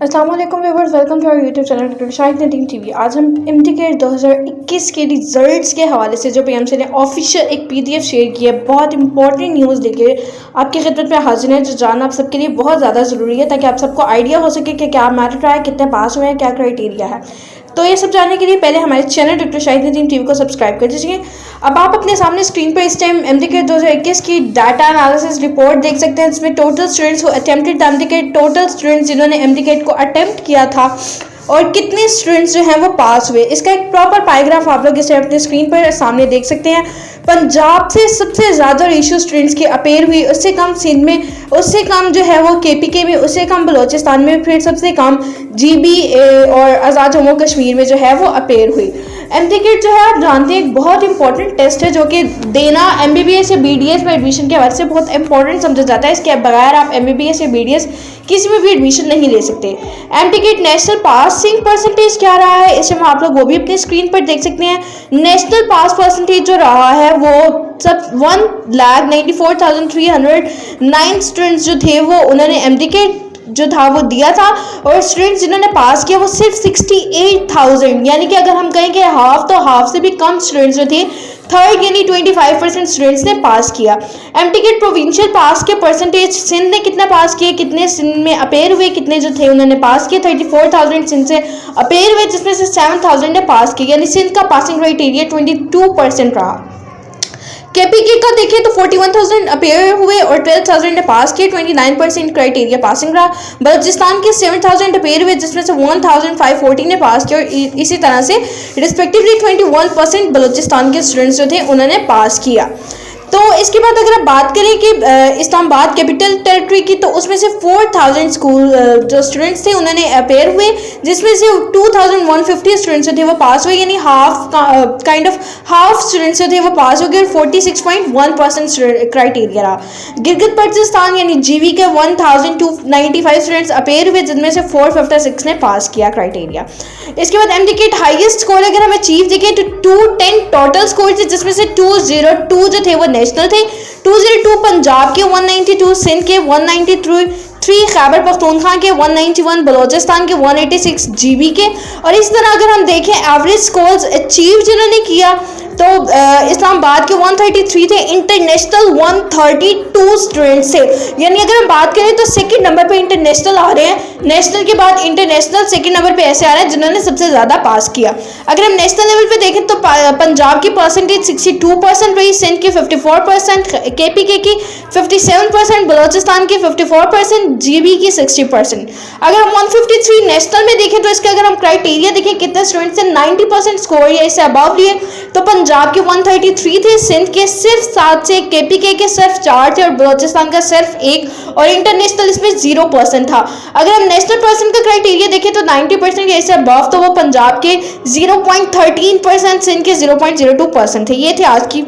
अस्सलाम वालेकुम viewers, welcome to our YouTube channel doctor Shahid Nadeem TV. आज हम इम्तिकेट 2021 के रिजल्ट्स के हवाले से जो पीएमसी ने ऑफिशियल एक पीडीएफ शेयर की है, बहुत इंपॉर्टेंट न्यूज़ लेके आपकी खिदमत में हाजिर है, जो जानना आप सबके लिए बहुत ज़्यादा ज़रूरी है ताकि आप सबको आइडिया हो सके कि क्या मेरिट रहा है, कितने पास हुए हैं, क्या क्राइटेरिया है। तो ये सब जानने के लिए पहले हमारे channel doctor Shahid Nadeem TV को सब्सक्राइब कर दीजिए। अब आप अपने सामने स्क्रीन पर इस टाइम एमडीकेट 2021 की डाटा एनालिसिस रिपोर्ट देख सकते हैं, जिसमें total students who attempted MDCAT, total students जिन्होंने एमडीकेट को अटेम्प्ट किया था और कितने स्टूडेंट्स जो हैं वो पास हुए। इसका एक प्रॉपर पैराग्राफ आप लोग इस टाइम अपने स्क्रीन पर सामने देख सकते हैं। पंजाब से सबसे ज़्यादा रेशियो स्टूडेंट्स की अपेयर हुई, उससे कम सिंध में, उससे कम जो है वो केपीके में, उससे कम बलोचिस्तान में, फिर सबसे कम जीबी और आज़ाद जम्मू कश्मीर में जो है वो अपेयर हुई। एमडीकेट जो है आप जानते हैं एक बहुत इंपॉर्टेंट टेस्ट है जो कि देना एमबीबीएस या बीडीएस में एडमिशन के हवाले से बहुत इंपॉर्टेंट समझा जाता है। इसके बगैर आप एमबीबीएस या बीडीएस किसी में भी एडमिशन नहीं ले सकते। एमडीकेट नेशनल पासिंग परसेंटेज क्या रहा है, इसे आप लोग वो भी अपनी स्क्रीन पर देख सकते हैं। नेशनल पास परसेंटेज जो रहा है वो सब 1,94,309 स्टूडेंट्स जो थे वो उन्होंने एमडीकेट जो था वो दिया था, और स्टूडेंट्स जिन्होंने पास किया वो सिर्फ 68,000, यानी कि अगर हम कहें कि हाफ तो हाफ से भी कम स्टूडेंट्स जो थे, थर्ड यानी 25% स्टूडेंट्स ने पास किया। एमडीकेट प्रोविंशियल पास के परसेंटेज, सिंध ने कितना पास किए, कितने सिंध में अपेयर हुए, कितने जो थे उन्होंने पास किए, 34,000 सिंध से अपेयर हुए, जिसमें से 7,000 ने पास किया, यानी सिंध का पासिंग क्राइटेरिया 22% रहा। केपीके का देखें तो 41,000 अपेयर हुए और 12,000 ने पास किए, 29% क्राइटेरिया पासिंग रहा। बलूचिस्तान के 7,000 अपेयर हुए, जिसमें से 1,540 ने पास किया, और इसी तरह से रिस्पेक्टिवली 21% बलूचिस्तान के स्टूडेंट्स जो थे उन्होंने पास किया। तो इसके बाद अगर आप बात करें कि इस्लामाबाद कैपिटल टेरिटरी की, तो उसमें से 4,000 स्कूल जो स्टूडेंट्स थे उन्होंने अपेयर हुए, जिसमें से 2,150 स्टूडेंट्स जो थे वो पास हुए, यानी half kind of half students जो थे वो पास हो गए, और 46.1% क्राइटेरिया रहा। गिलगित बल्तिस्तान यानी जीवी के 1,295 स्टूडेंट्स अपेयर हुए, जिनमें से 456 ने पास किया क्राइटेरिया। इसके बाद एमडीकेट हाईएस्ट स्कोर अगर हम अचीव देखें तो 210 टोटल स्कोर थे, जिसमें से 202 जो थे वो नेशनल थे, 202 पंजाब के, 192 सिंध के, 193 खैबर पख्तूनख्वा के, 191 बलोचिस्तान के, 186 जीबी के। और इस तरह अगर हम देखें एवरेज स्कोर्स अचीव जिन्होंने किया तो इस्लामाबाद के 133 थे, इंटरनेशनल 132 स्टूडेंट्स थे, यानी अगर हम बात करें तो सेकंड नंबर पे इंटरनेशनल आ रहे हैं, नेशनल के बाद इंटरनेशनल सेकंड नंबर पे ऐसे आ रहे हैं जिन्होंने सबसे ज़्यादा पास किया। अगर हम नेशनल लेवल पे देखें तो पंजाब की परसेंटेज 62% रही, सिंध की 54%, केपीके की 57%, बलोचिस्तान की 54%, जीबी की 60%। अगर हम 153 नेशनल में देखें तो इसके अगर हम क्राइटेरिया देखें कितने स्टूडेंट्स ने 90% स्कोर या इससे अबव लिए, तो पंजाब के 133 थे, सिंध के सिर्फ 7 से, केपीके के सिर्फ 4 थे, और बलोचिस्तान का सिर्फ 1, और इंटरनेशनल इसमें 0% था। अगर हम नेशनल पर्सन का क्राइटेरिया देखें तो 90% या इससे अबव, तो वो पंजाब के 0.13%, सिंध के 0.02% थे। ये थे आज की